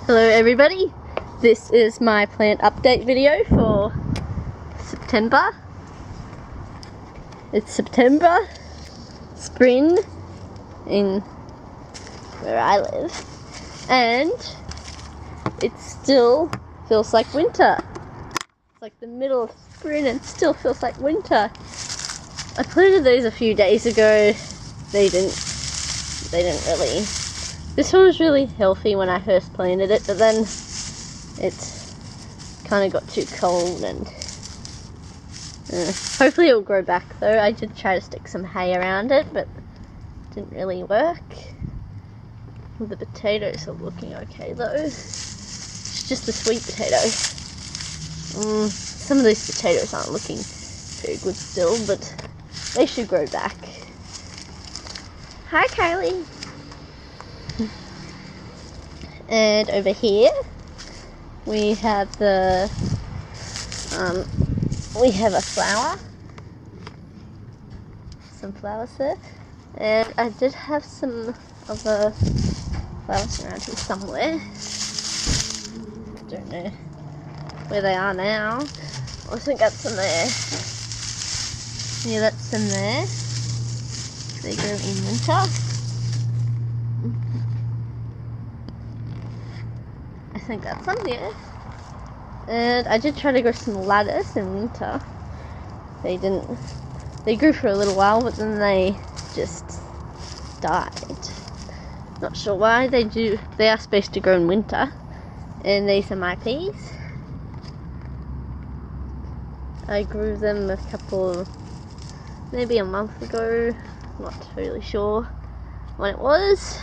Hello everybody, this is my plant update video for September. It's September, spring in where I live, and it still feels like winter. It's like the middle of spring and it still feels like winter. I planted these a few days ago. They didn't really. This one was really healthy when I first planted it, but then it kind of got too cold and hopefully it will grow back though. I did try to stick some hay around it, but it didn't really work. The potatoes are looking okay though. It's just the sweet potatoes. Some of these potatoes aren't looking very good still, but they should grow back. Hi Kylie! And over here we have a flower, some flowers there, and I did have some other flowers around here somewhere. I don't know where they are now. I think that's some there. Yeah, that's some there. They grow in winter. I think that's some, yeah. And I did try to grow some lettuce in winter. They didn't. They grew for a little while, but then they just died. Not sure why. They are supposed to grow in winter. And these are my peas. I grew them maybe a month ago. Not totally sure when it was.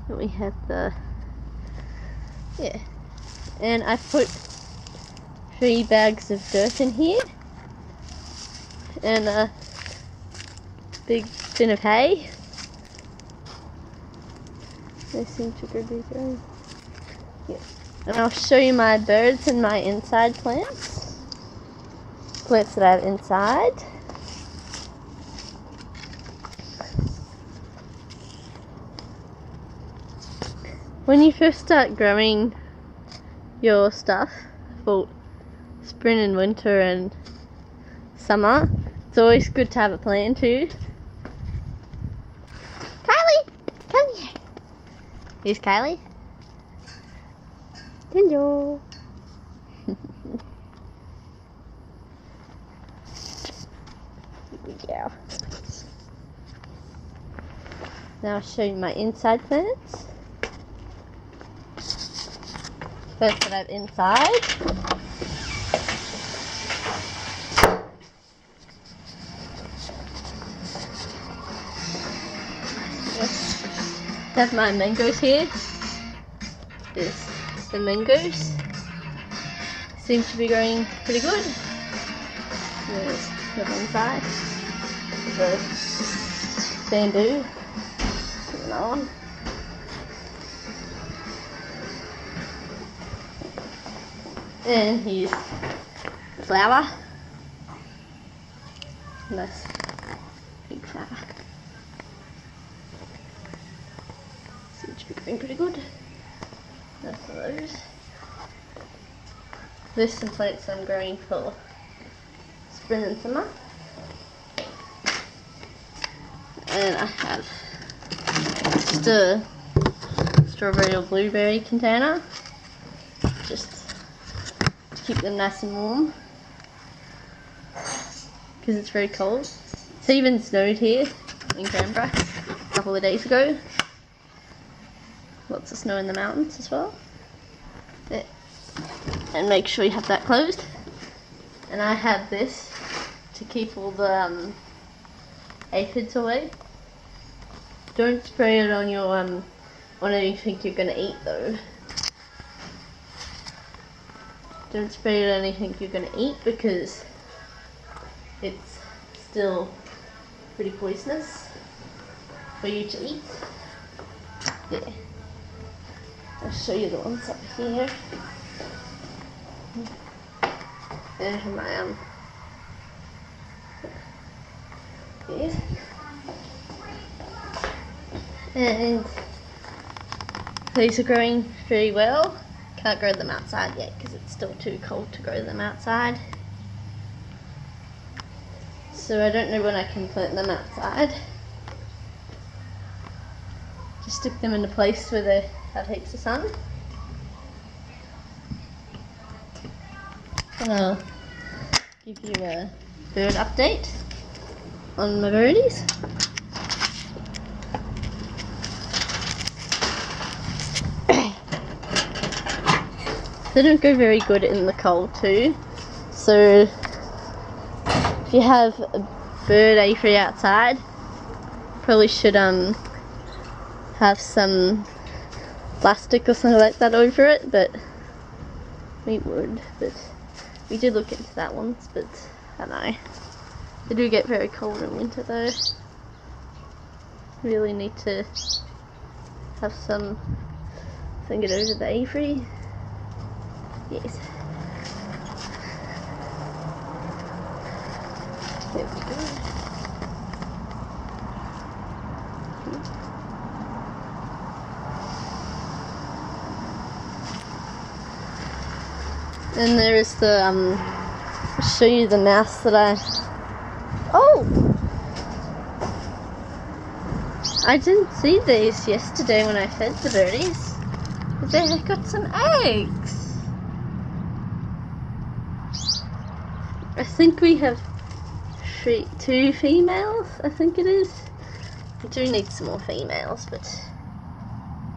But we had yeah, and I put 3 bags of dirt in here and a big bin of hay. They seem to be growing. Yeah. And I'll show you my birds and my inside plants that I have inside. When you first start growing your stuff for spring and winter and summer, it's always good to have a plan too. Kylie, come here. Here's Kylie. Hello. Yeah. Now I'll show you my inside plants. First that I have inside. Yes. I have my mangoes here. There's the mangoes. Seem to be growing pretty good. There's the one side. The bamboo. Another one. And here's the flower. Nice big flower. Seems to be growing pretty good. That's one of those. There's some plants I'm growing for spring and summer. And I have just a strawberry or blueberry container. Just keep them nice and warm because it's very cold. It's even snowed here in Canberra a couple of days ago. Lots of snow in the mountains as well. Yeah. And make sure you have that closed. And I have this to keep all the aphids away. Don't spray it on your on anything you're gonna eat though. Don't spray it on anything you're going to eat because it's still pretty poisonous for you to eat. Yeah. I'll show you the ones up here. And my here. And These are growing very well. Can't grow them outside yet because it's still too cold to grow them outside. So I don't know when I can plant them outside. Just stick them in a place where they have heaps of sun. And I'll give you a bird update on my birdies. They don't go very good in the cold too, so if you have a bird apiary outside, probably should have some plastic or something like that over it, but we would. But we did look into that once, but I don't know. They do get very cold in winter though. Really need to have some thing it over the apiary. Yes. There we go. Then there is the I'll show you the mouse that I didn't see these yesterday when I fed the birdies. But they got some eggs. I think we have two females, I think it is. We do need some more females, but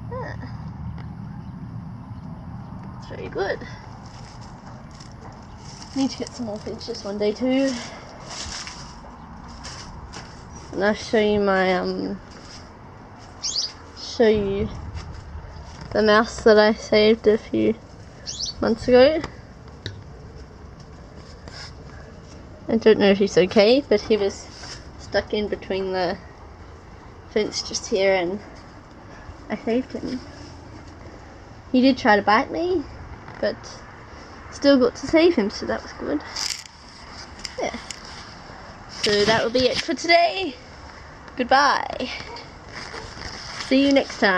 yeah, it's very good. Need to get some more finches one day too. And I'll show you my the mouse that I saved a few months ago. I don't know if he's okay, but he was stuck in between the fence just here and I saved him. He did try to bite me, but still got to save him, so that was good. Yeah. So that will be it for today. Goodbye. See you next time.